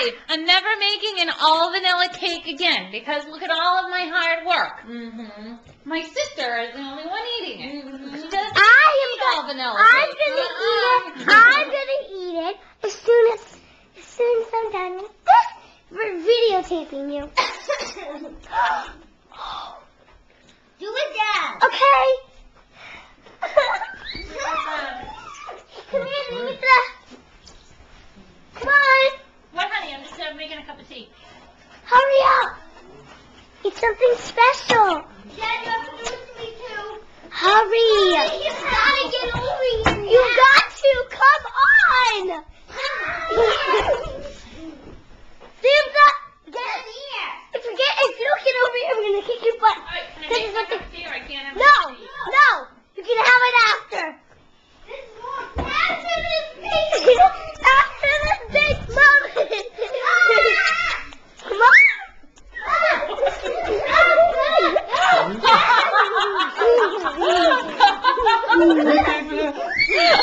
decide. I'm never making an all vanilla cake again because look at all of my hard work. My sister is the only one eating it. She doesn't eat all vanilla cake. I'm gonna eat it as soon as I'm done with this. We're videotaping you. Do it, Dad. Okay. Come here, Lisa. Come on. What, honey? I'm just making a cup of tea. Hurry up. It's something special. Dad, you have to do it to me too. Hurry. You gotta get over here. You got to. Come on. If you don't get over here, I'm gonna kick your butt. All right, can I make my cup of tea or I can't have No, you can have it after. After this big moment. Come on.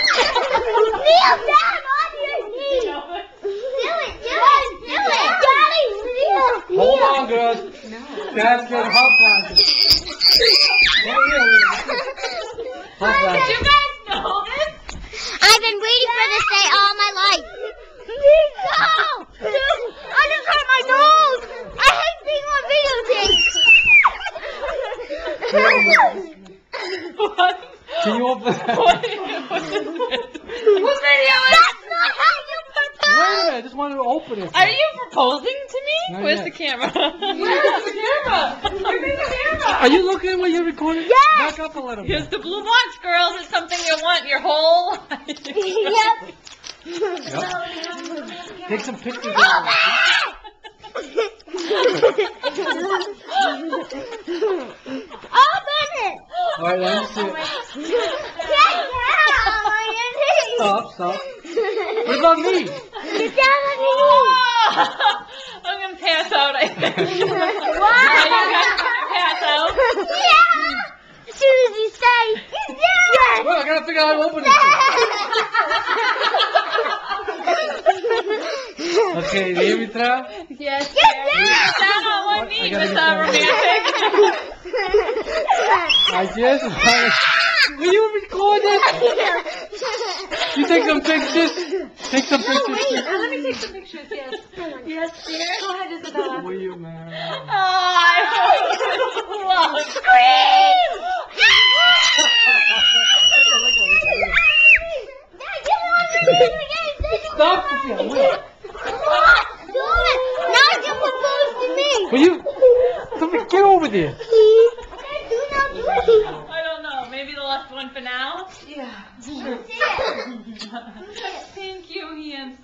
Kneel down on your knees. Do it. Daddy, kneel. Hold on, girls. Dad's getting hot flashes. Hot Did flashes. you guys know this? I've been waiting for this day all my life. No! Dude, I just hurt my nose. I hate being on videotape. What? Can you open What video is That's not how you Wait a propose. minute, I just wanted to open it. Are you proposing to me? Not Where's yet. the camera? Where's the camera? Where's the camera? Are you looking at what you're recording? Yes. Back up a little Here's bit. the blue box, girls. It's something you want your whole life. Yep. Take some pictures. Open it. All right, let me see it. Get down on your knees. Stop. What about me? Get down on your knees. I'm gonna pass out, I think. Why? Are you guys gonna pass out? Yeah. As soon as you say, yes. Well, I gotta figure out how to open this. Okay, Mitra. Yes. Get Get down on one I knee. gotta It's get not down. romantic. I just. Will you record it? You take some pictures. Take some pictures. Let me take some pictures, yes. Yes, dear. Go ahead, Isabella. Will you, man? Oh, I love Scream! Stop. Sophia, wait. Now you propose to me. Will you? Sophia, get over there. Do not do it. I don't know. Maybe the last one for now? Yeah. That's it. Thank you, handsome.